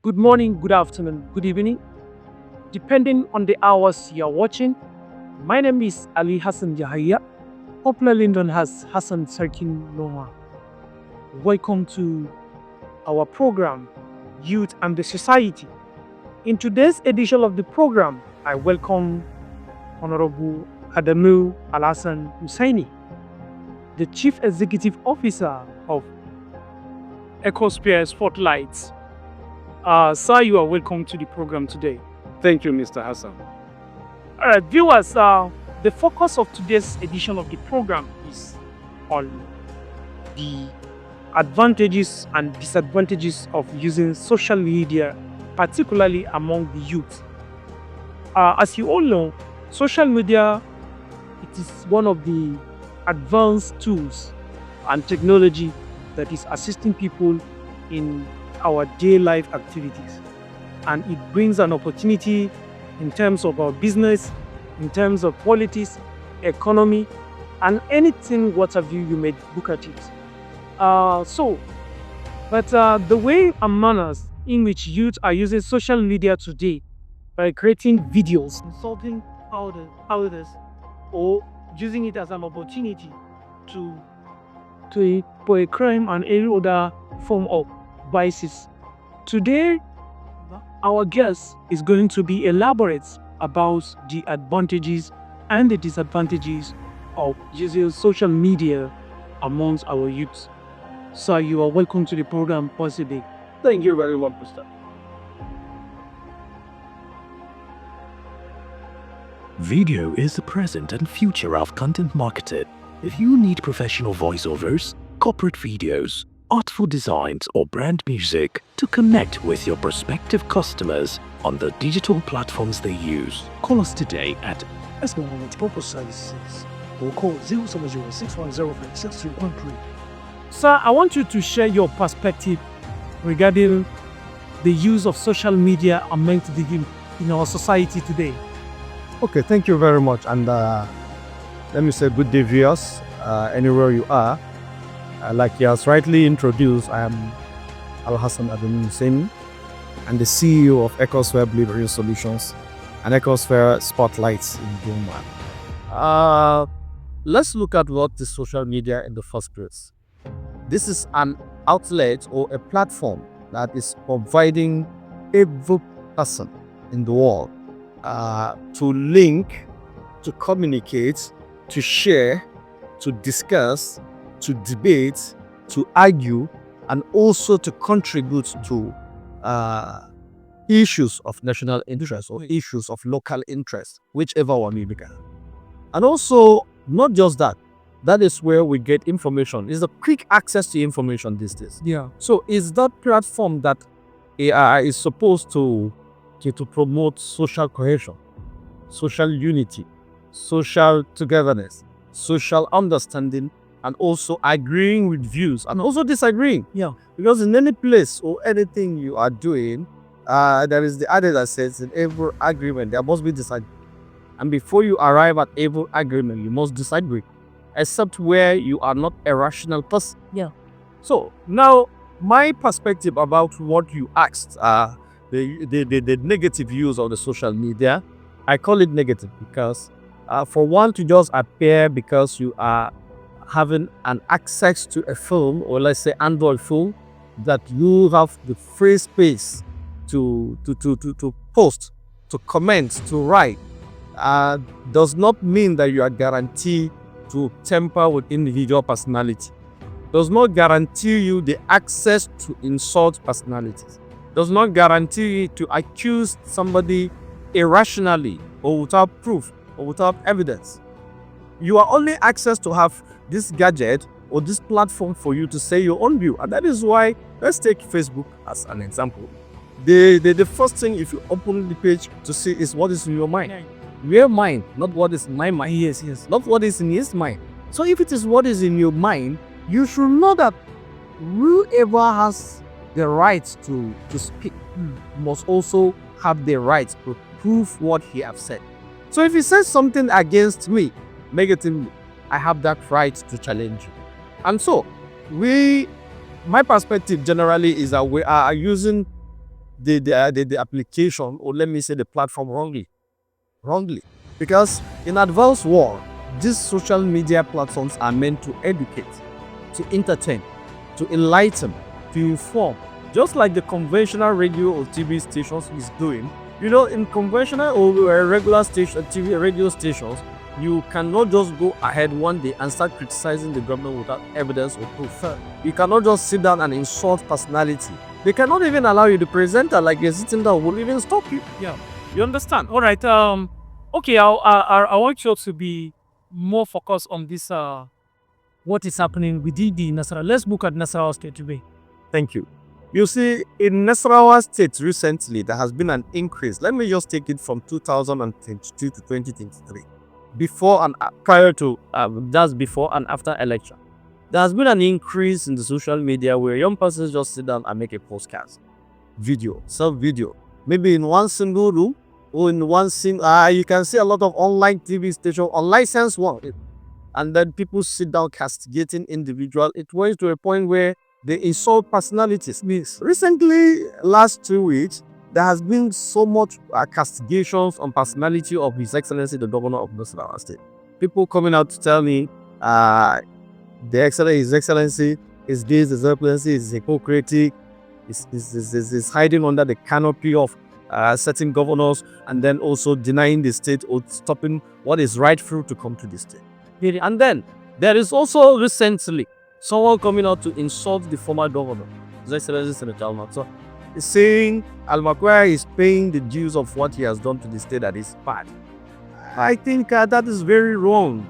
Good morning, good afternoon, good evening, depending on the hours you are watching. My name is Alhassan Yahaya, popularly known as Hassan S-Noma. Welcome to our program, Youth and the Society. In today's edition of the program, I welcome Honorable Adamu Alhassan Hussaini, the Chief Executive Officer of Ecosphere Spotlights. Sir, you are welcome to the program today. Thank you, Mr. Hassan. All right, viewers, the focus of today's edition of the program is on the advantages and disadvantages of using social media, particularly among the youth. As you all know, social media, it is one of the advanced tools and technology that is assisting people in our day life activities, and it brings an opportunity in terms of our business, in terms of politics, economy, and anything what have you may look at it. The way and manners in which youth are using social media today by creating videos, insulting others, or using it as an opportunity for a crime and any other form of vices. Today, our guest is going to be elaborate about the advantages and the disadvantages of using social media amongst our youth. So you are welcome to the program, possibly. Thank you very much, Mr. Video is the present and future of content marketing. If you need professional voiceovers, corporate videos, artful designs, or brand music to connect with your prospective customers on the digital platforms they use, call us today at S-Noma Multipurpose Services or call 070-610-6313. Sir, I want you to share your perspective regarding the use of social media amongst the youth in our society today. Okay, thank you very much. And let me say good day, viewers, anywhere you are. Like he has rightly introduced, I am Alhassan Hussaini, and the CEO of Ecosphere Delivery Solutions and Ecosphere Spotlights in Duma. Let's look at what is social media in the first place. This is an outlet or a platform that is providing every person in the world to link, to communicate, to share, to discuss, to debate, to argue, and also to contribute to issues of national interest or issues of local interest, whichever one we look at. And also, not just that, that is where we get information. It's a quick access to information these days. Yeah. So is that platform that AI is supposed to promote social cohesion, social unity, social togetherness, social understanding, and also agreeing with views and also disagreeing. Yeah. Because in any place or anything you are doing, there is the adage that says in every agreement there must be disagreement. And before you arrive at every agreement, you must disagree, except where you are not a rational person. Yeah. So now my perspective about what you asked, the negative use of the social media, I call it negative because for one to just appear because you are having an access to a phone, or let's say Android phone, that you have the free space to post, to comment, to write, does not mean that you are guaranteed to temper with individual personality. Does not guarantee you the access to insult personalities. Does not guarantee you to accuse somebody irrationally or without proof or without evidence. You are only access to have this gadget or this platform for you to say your own view. And that is why, let's take Facebook as an example. The first thing if you open the page to see is what is in your mind. Your mind, not what is in my mind. Yes. Not what is in his mind. So if it is what is in your mind, you should know that whoever has the right to speak must also have the right to prove what he has said. So if he says something against me negatively, I have that right to challenge you. And so my perspective generally is that we are using the application, or let me say the platform, wrongly. Because in advanced world, these social media platforms are meant to educate, to entertain, to enlighten, to inform, just like the conventional radio or TV stations is doing. You know, in conventional or regular station, TV, radio stations, you cannot just go ahead one day and start criticizing the government without evidence or proof. You cannot just sit down and insult personality. They cannot even allow you, the presenter, like you're sitting down, will even stop you. Yeah, you understand? All right. Okay. I want you to be more focused on this. What is happening within the Nasarawa? Let's look at Nasarawa State today. Thank you. You see, in Nasarawa State recently, there has been an increase. Let me just take it from 2022 to 2023. Before and prior to, that's before and after election. There has been an increase in the social media where young persons just sit down and make a podcast, video, self-video. Maybe in one single room or in one you can see a lot of online TV station, unlicensed one. And then people sit down castigating individual. It went to a point where they insult personalities. Recently, last 2 weeks, there has been so much castigations on personality of His Excellency the Governor of Nasarawa State. People coming out to tell me, His Excellency is this, His Excellency is hypocritic, is hiding under the canopy of certain governors, and then also denying the state or stopping what is rightful to come to the state. And then there is also recently someone coming out to insult the former governor, His Excellency Senator Alhassan, saying Al-Makwa is paying the dues of what he has done to the state that is bad. I think that is very wrong.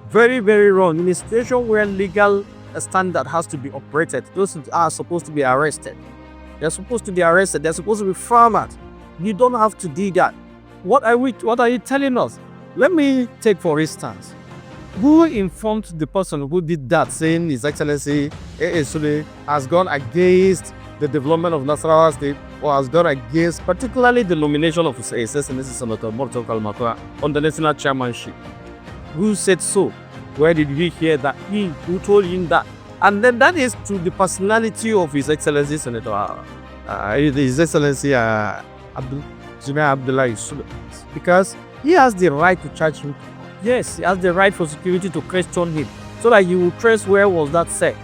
Very, very wrong. In a situation where legal standard has to be operated, those are supposed to be arrested. They're supposed to be arrested. They're supposed to be farmed. You don't have to do that. What are you telling us? Let me take for instance, who informed the person who did that, saying His Excellency Sule has gone against the development of Nasarawa State, or has gone against particularly the nomination of His Excellency Senator Mortal Kalmakwa on the national chairmanship? Who said so? Where did we hear that? Who told him that? And then that is to the personality of His Excellency Senator His Excellency Abdullah Sule, because he has the right to charge him. Yes, he has the right for security to question him, so that you will trace where was that said,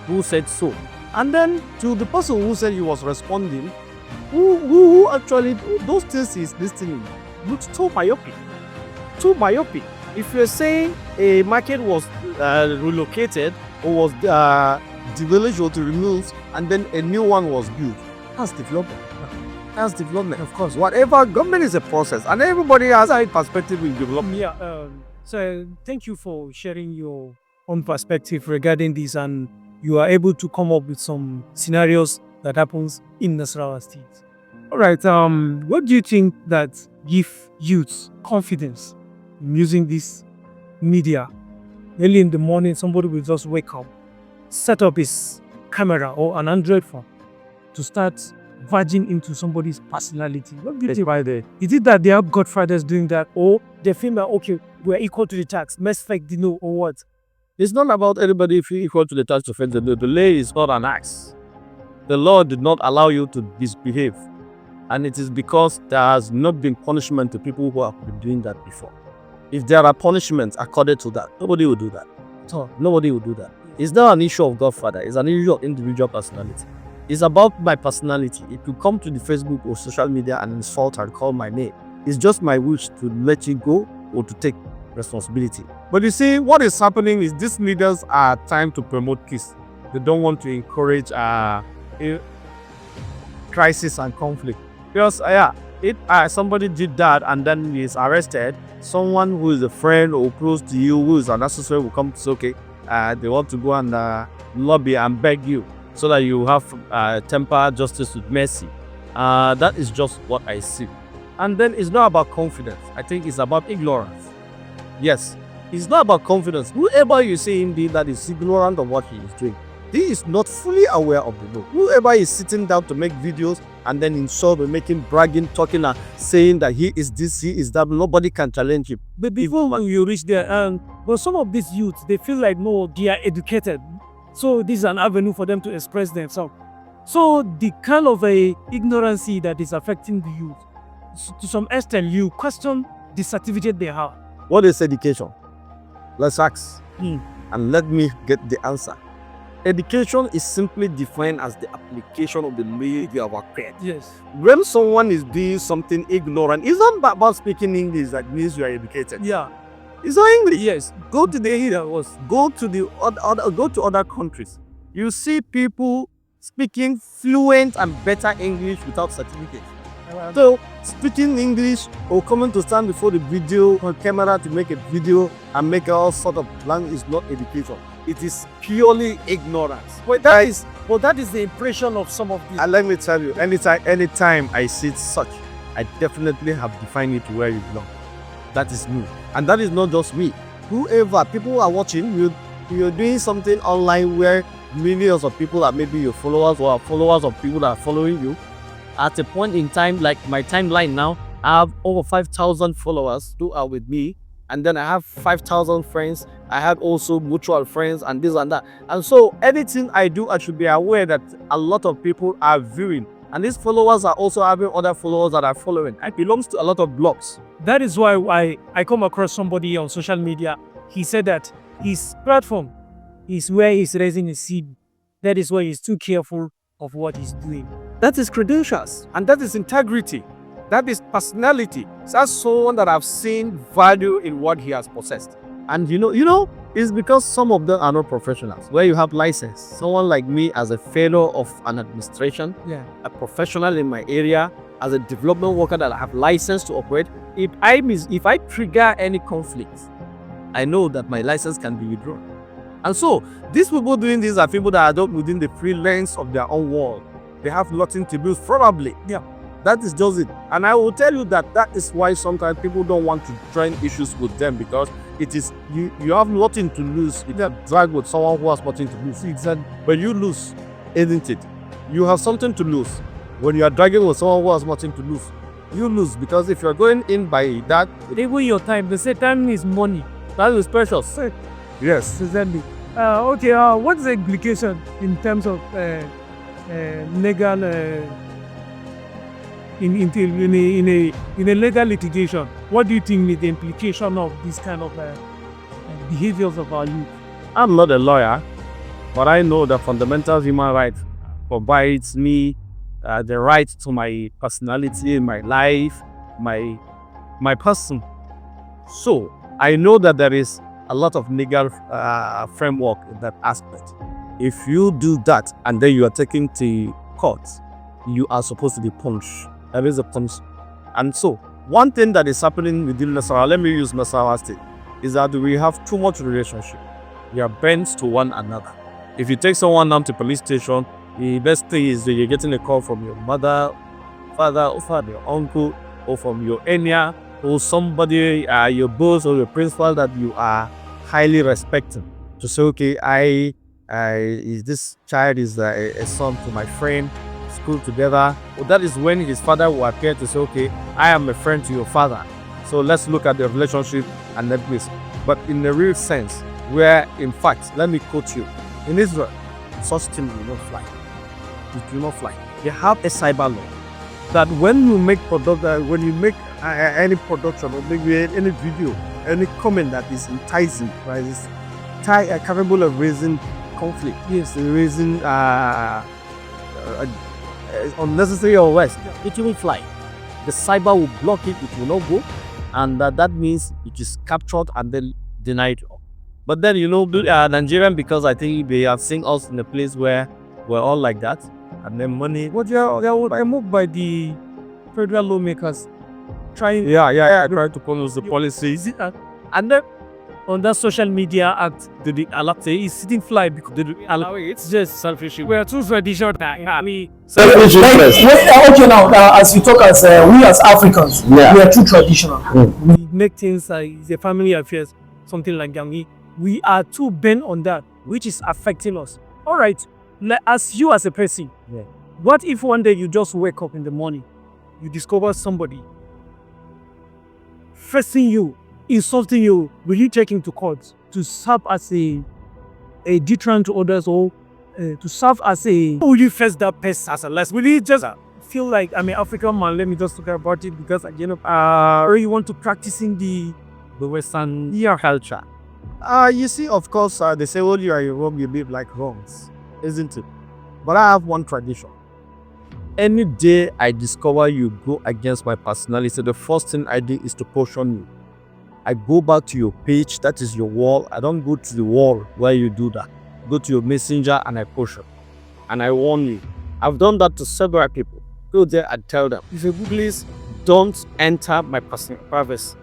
who said so. And then to the person who said he was responding, who actually, those things he's listening looks too myopic. Too myopic. If you're saying a market was relocated or was demolished or removed and then a new one was built, that's development. That's development, of course. Whatever, government is a process and everybody has a perspective in development. Yeah, so thank you for sharing your own perspective regarding this, and you are able to come up with some scenarios that happens in Nasarawa State. All right, what do you think that give youth confidence in using this media? Early in the morning, somebody will just wake up, set up his camera or an Android phone to start verging into somebody's personality. What do you think? Is it that they have godfathers doing that, or they feel that, okay, we're equal to the tax, let's fake the no, or what? It's not about anybody equal to the tax to offend. The law is not an axe. The law did not allow you to misbehave. And it is because there has not been punishment to people who have been doing that before. If there are punishments according to that, nobody will do that. So nobody will do that. It's not an issue of godfather. It's an issue of individual personality. It's about my personality. If you come to the Facebook or social media and insult and call my name, it's just my wish to let you go or to take responsibility. But you see, what is happening is these leaders are trying to promote peace. They don't want to encourage crisis and conflict. Because if somebody did that and then he is arrested, someone who is a friend or close to you, who is an associate, will come to say, okay, they want to go and lobby and beg you so that you have temper justice with mercy. That is just what I see. And then it's not about confidence. I think it's about ignorance. Yes, it's not about confidence. Whoever you see him being that is ignorant of what he is doing, he is not fully aware of the law. Whoever is sitting down to make videos and then insult and making bragging, talking and saying that he is this, he is that, nobody can challenge him. But before you reach there, but some of these youths, they feel like, no, they are educated. So this is an avenue for them to express themselves. So the kind of a ignorancy that is affecting the youth, to some extent, you question the certificate they have. What is education? Let's ask. Hmm. And let me get the answer. Education is simply defined as the application of the knowledge you have acquired. Yes. When someone is doing something ignorant, it's not about speaking English that means you are educated. Yeah. It's not English. Yes. Go to the area, go to the go to other countries. You see people speaking fluent and better English without certificate. So speaking English or coming to stand before the video or camera to make a video and make all sort of language is not education. It is purely ignorance. But that is the impression of some of these. And let me tell you, anytime I see such, I definitely have defined it to where you belong. That is me. And that is not just me. Whoever, people are watching, you're doing something online where millions of people are maybe your followers or are followers of people that are following you. At a point in time, like my timeline now, I have over 5,000 followers who are with me. And then I have 5,000 friends. I have also mutual friends and this and that. And so anything I do, I should be aware that a lot of people are viewing. And these followers are also having other followers that are following. I belong to a lot of blogs. That is why I come across somebody on social media. He said that his platform is where he's raising his seed. That is why he's too careful of what he's doing. That is credentials. And that is integrity. That is personality. That's someone that I've seen value in what he has possessed. And you know, it's because some of them are not professionals. Where you have license, someone like me as a fellow of an administration, a professional in my area, as a development worker that I have license to operate. If I trigger any conflict, I know that my license can be withdrawn. And so these people doing this are people that are not within the free lens of their own world. They have nothing to lose, probably. Yeah. That is just it. And I will tell you that is why sometimes people don't want to join issues with them, because it is you have nothing to lose. You can drag with someone who has nothing to lose. Exactly. When you lose, isn't it? You have something to lose. When you are dragging with someone who has nothing to lose, you lose, because if you're going in by that, even your time, they say time is money. that is precious. Yes. Exactly. Okay. What's the implication in terms of legal? In a legal litigation, what do you think is the implication of this kind of behaviors of our youth? I'm not a lawyer, but I know that fundamental human rights provides me the right to my personality, my life, my person. So I know that there is a lot of legal framework in that aspect. If you do that and then you are taken to court, you are supposed to be punished. There is a punishment. And so one thing that is happening within Nasarawa, let me use Nasarawa State, is that we have too much relationship. We are bent to one another. If you take someone down to police station, the best thing is that you're getting a call from your mother, father, or your uncle, or from your enya, or somebody, your boss or your principal that you are highly respecting, to say, okay, this child is a son to my friend, school together. Well, that is when his father will appear to say, okay, I am a friend to your father, so let's look at the relationship and let this. But in the real sense, where in fact, let me quote you, in Israel, such things will not fly. It will not fly. They have a cyber law that when you make any production or maybe any video, any comment that is enticing, right, is capable of raising conflict, raising unnecessary unrest, it will fly. The cyber will block it, it will not go, and that means it is captured and then denied. But then Nigerian, because I think they have seen us in a place where we're all like that, and then money. What they are moved by the federal lawmakers trying to follow the policies. And then on that social media act, the allow is sitting fly because they allow it. It's just selfish. We are too traditional. Selfish interest. Okay, now as you talk as we as Africans, we are too traditional. We make things like the family affairs, something like that. We are too bent on that, which is affecting us. All right, as you as a person, what if one day you just wake up in the morning, you discover somebody facing you, insulting you? Will you take him to court to serve as a deterrent to others, or to serve as a. How would you face that pest as a lesson? Will you just feel like I'm an African man? Let me just talk about it because or you want to practice in the Western yeah culture. You see, of course, they say, well, you are in Rome, you live like Romans, isn't it? But I have one tradition. Any day I discover you go against my personality, the first thing I do is to caution you. I go back to your page, that is your wall. I don't go to the wall where you do that. Go to your messenger and I caution. And I warn you. I've done that to several people. Go there and tell them, if you please don't enter my personal privacy.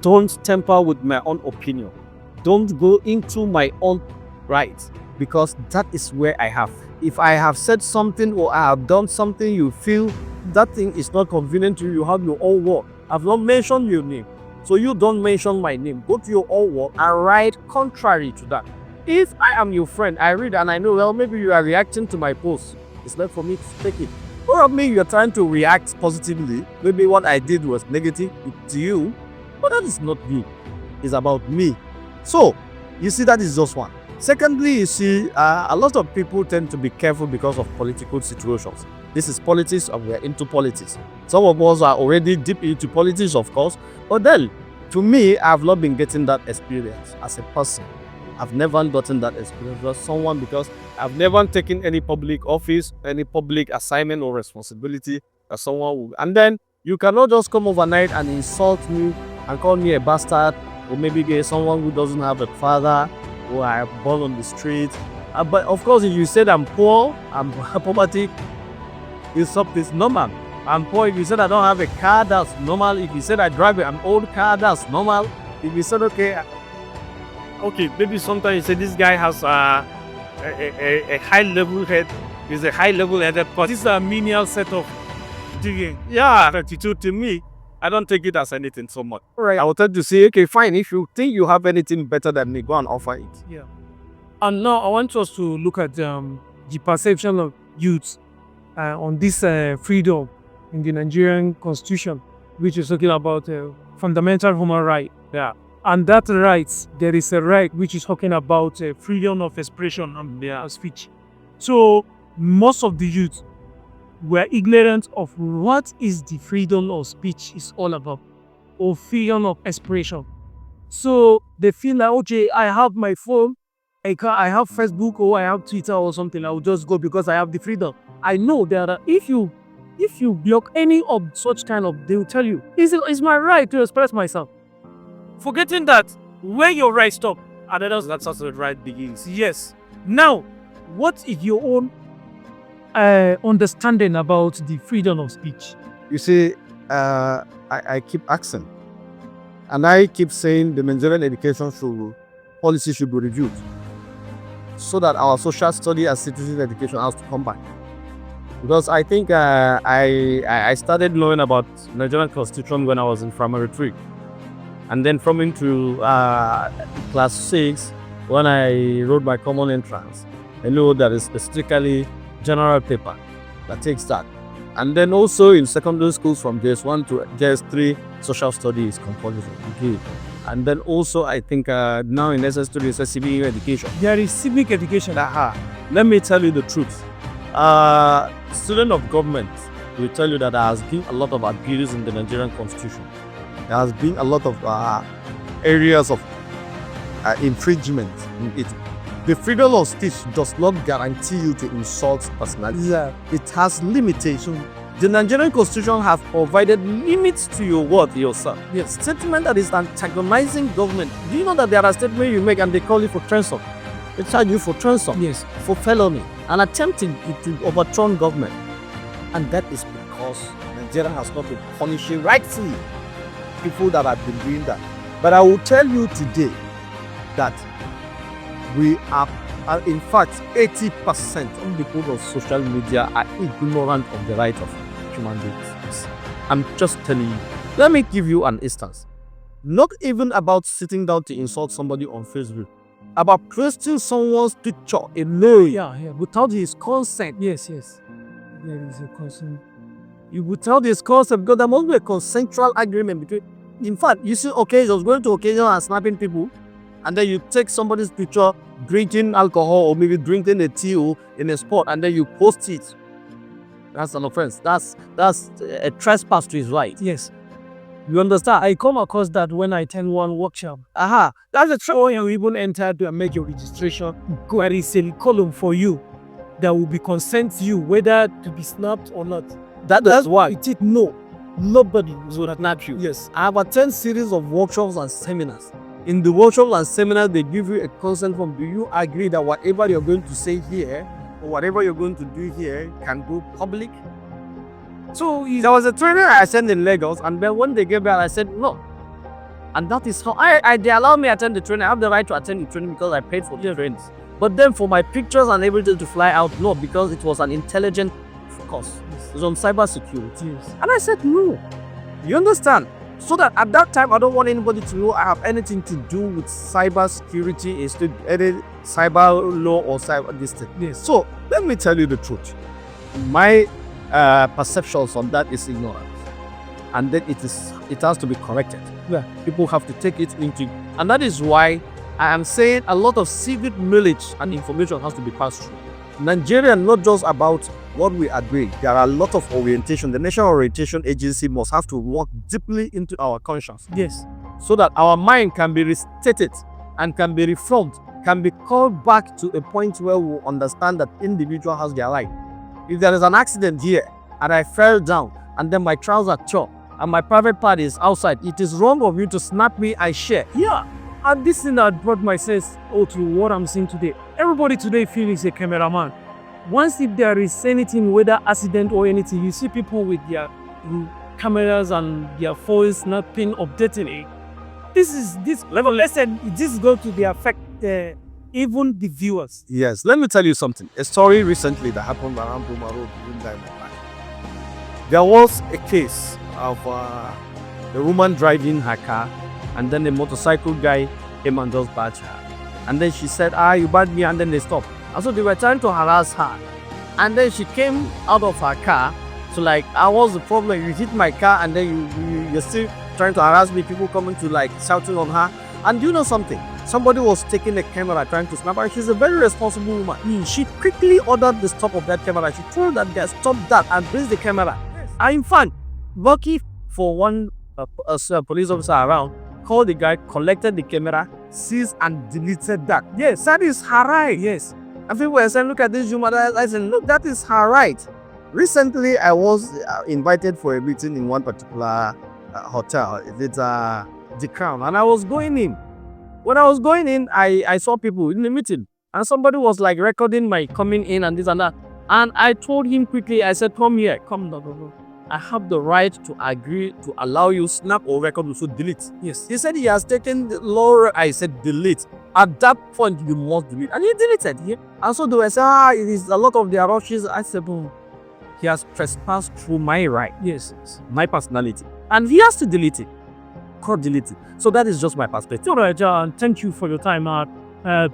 Don't tamper with my own opinion. Don't go into my own rights, because that is where I have. If I have said something or I have done something you feel that thing is not convenient to you, you have your own word. I've not mentioned your name, so you don't mention my name. Go to your own word and write contrary to that. If I am your friend, I read and I know, well, maybe you are reacting to my post. It's not for me to take it. Probably you're trying to react positively. Maybe what I did was negative to you, but that is not me. It's about me. So, you see, that is just one. Secondly, you see, a lot of people tend to be careful because of political situations. This is politics and we're into politics. Some of us are already deep into politics, of course. But then, to me, I've not been getting that experience as a person. I've never gotten that experience as someone, because I've never taken any public office, any public assignment or responsibility as someone who, and then you cannot just come overnight and insult me and call me a bastard, or maybe someone who doesn't have a father, or I am born on the street. But of course, if you said I'm poor, I'm poverty, it's normal. I'm poor. If you said I don't have a car, that's normal. If you said I drive an old car, that's normal. If you said, okay, maybe sometimes you say this guy has a high level head, he's a high level headed person. This is a menial set of digging. Yeah, attitude to me. I don't take it as anything so much. All right. I will tend to say, okay, fine. If you think you have anything better than me, go and offer it. Yeah. And now I want us to look at the perception of youth on this freedom in the Nigerian constitution, which is talking about fundamental human right. Yeah. And that right, there is a right which is talking about freedom of expression and speech. So most of the youth were ignorant of what is the freedom of speech is all about, or freedom of expression. So they feel like, okay, I have my phone, I have Facebook or I have Twitter or something, I will just go because I have the freedom. I know that if you block any of such kind of, they will tell you, it's my right to express myself. Forgetting that when your right stop, that's how the right begins. Yes. Now, what is your own understanding about the freedom of speech? You see, I keep asking, and I keep saying the Nigerian education policy should be reviewed, so that our social study and citizen education has to come back. Because I think I started knowing about Nigerian constitution when I was in primary 3. And then from into class 6, when I wrote my common entrance, I know that it's strictly general paper that takes that. And then also in secondary schools from JS1 to JS3, social studies is compulsory. Okay. And then also I think now in SS3 is civic education. There is civic education. Let me tell you the truth. Student of government will tell you that there has been a lot of abuse in the Nigerian constitution. There has been a lot of areas of infringement in it. The freedom of speech does not guarantee you to insult personality. Yeah. It has limitations. The Nigerian constitution has provided limits to your word yourself. Yes. Statement that is antagonizing government. Do you know that there are statements you make and they call you for ransom? They charge you for ransom. Yes. For felony and attempting to overturn government. And that is because Nigeria has not been punishing rightfully people that have been doing that. But I will tell you today that we are, in fact, 80% of the people of social media are ignorant of the right of human beings. I'm just telling you. Let me give you an instance. Not even about sitting down to insult somebody on Facebook. About posting someone's picture alone. Yeah. Without his consent. Yes. There is a consent. You without his consent, because there must be a consensual agreement between. In fact, you see occasions, going to occasions and snapping people. and then you take somebody's picture drinking alcohol or maybe drinking a tea in a spot, and then you post it. That's an offense. That's a trespass to his right. Yes. You understand? I come across that when I attend one workshop. That's a trouble you even enter to make your registration. There is a column for you that will be consent to you whether to be snapped or not. That's why. It is no. Nobody will snap you. Yes. I have attended series of workshops and seminars. In the workshops and seminars, they give you a consent form. Do you agree that whatever you're going to say here or whatever you're going to do here can go public? So there was a trainer I sent in Lagos, and then when they gave back, I said no. And that is how they allow me to attend the training. I have the right to attend the training because I paid for the trainings. But then for my pictures and everything to fly out, no, because it was an intelligent course. It was on cyber security. Yes. And I said no. You understand? So that at that time, I don't want anybody to know I have anything to do with cyber security, any cyber law or cyber this thing. Yes. So let me tell you the truth. My perceptions on that is ignorance, and then it has to be corrected. Yeah. People have to take it into, and that is why I am saying a lot of civic knowledge and information has to be passed through. Nigeria, not just about what we agree. There are a lot of orientation. The National Orientation Agency must have to work deeply into our conscience. Yes. So that our mind can be restated and can be reformed, can be called back to a point where we understand that individual has their life. If there is an accident here and I fell down and then my trousers tore and my private part is outside, it is wrong of you to snap me and share. Yeah. And this thing that brought my sense to what I'm seeing today. Everybody today feels a cameraman. Once if there is anything, whether accident or anything, you see people with their cameras and their phones snapping, updating it. This level lesson, this is going to be affect even the viewers. Yes, let me tell you something. A story recently that happened around Buma Road during Diamond Line. There was a case of a woman driving her car, and then a motorcycle guy came and just badged her. And then she said, you badged me, and then they stopped. And so they were trying to harass her. And then she came out of her car to what's the problem? You hit my car and then you're still trying to harass me, people coming to shouting on her. And do you know something? Somebody was taking a camera trying to snap her. She's a very responsible woman. She quickly ordered the stop of that camera. She told that guy, stop that and bring the camera. Yes. And in fact, lucky for one police officer around, called the guy, collected the camera, seized and deleted that. Yes, that is her right. Yes. And people were saying, look at this woman. I said, look, that is her right. Recently, I was invited for a meeting in one particular hotel. It's the Crown. And I was going in. When I was going in, I saw people in the meeting. And somebody was recording my coming in and this and that. And I told him quickly, I said, come here. Come, no. I have the right to agree to allow you snap or record, also delete. Yes. He said he has taken the law. I said delete. At that point, you must delete. And he deleted here. And so they were saying, it is a lot of their rushes. I said, boom. He has trespassed through my right. Yes. My personality. And he has to delete it. God delete it. So that is just my perspective. All right, John. Thank you for your time.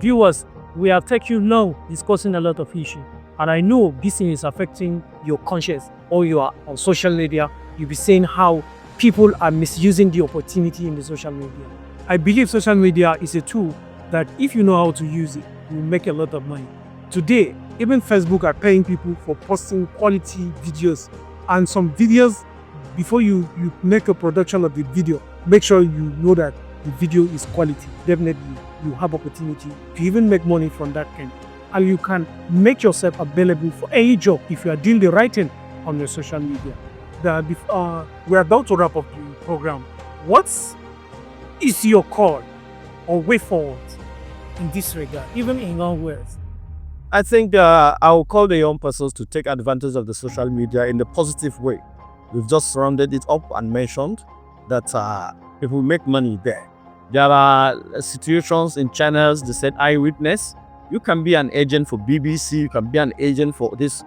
Viewers, we have taken you now discussing a lot of issues. And I know this thing is affecting your conscience, or you are on social media. You'll be seeing how people are misusing the opportunity in the social media. I believe social media is a tool that if you know how to use it, you will make a lot of money. Today, even Facebook are paying people for posting quality videos. And some videos, before you make a production of the video, make sure you know that the video is quality. Definitely, you have opportunity to even make money from that kind. And you can make yourself available for any job if you are doing the right thing on your social media. We are about to wrap up the program. What is your call or way forward in this regard, even in your words? I think I will call the young persons to take advantage of the social media in the positive way. We've just rounded it up and mentioned that people make money there. There are situations in channels that said eyewitness. You can be an agent for BBC, you can be an agent for this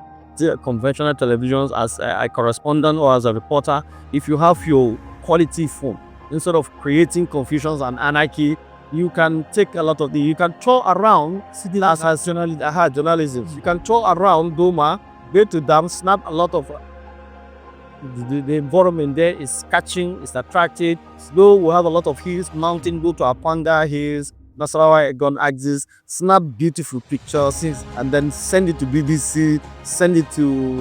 conventional televisions as a correspondent or as a reporter. If you have your quality phone, instead of creating confusions and anarchy, you can take a lot of you can tour around as journalism. You can tour around Doma, go to them, snap a lot of the environment there is catching, it's attractive. Slow, we have a lot of hills, mountain, go to Apanda hills, Nasarawa Gun Axis, snap beautiful pictures, and then send it to BBC, send it to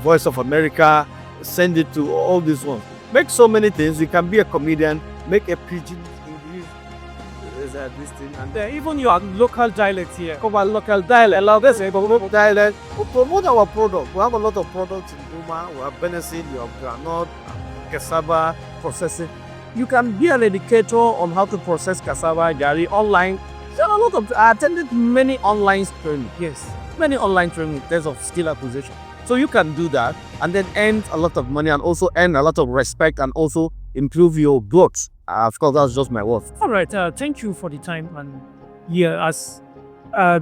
Voice of America, send it to all these ones. Make so many things. You can be a comedian, make a pidgin English, this thing, and then Even your local dialect here. cover local dialect. Allow this promote dialect. We promote our product. We have a lot of products in Duma. We have Benacin, we have granite, cassava processing. You can be an educator on how to process cassava, gari online. There are a lot of I attended many online training. Yes. Many online training in terms of skill acquisition. So you can do that and then earn a lot of money and also earn a lot of respect and also improve your growth. Of course, that's just my words. All right. Thank you for the time. And yeah, as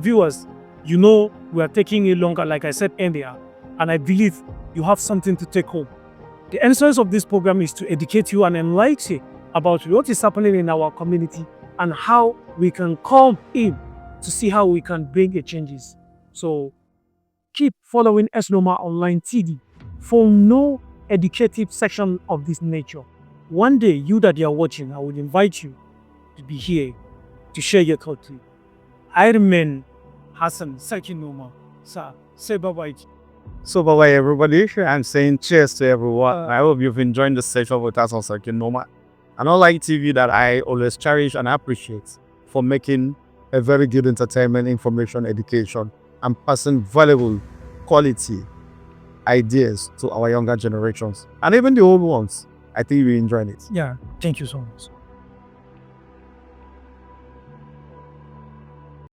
viewers, you know, we are taking it longer, like I said earlier, and I believe you have something to take home. The essence of this program is to educate you and enlighten you about what is happening in our community and how we can come in to see how we can bring a changes. So keep following S-Noma Online TV for no educative section of this nature. One day, you that you are watching, I will invite you to be here to share your thoughts. I remain Hassan S-Noma. Sir, say bye-bye. So bye-bye everybody. I'm saying cheers to everyone. I hope you've enjoyed the session with us on S-Noma. An online TV that I always cherish and appreciate for making a very good entertainment, information, education, and passing valuable quality ideas to our younger generations and even the old ones. I think we enjoyed it. Yeah, thank you so much.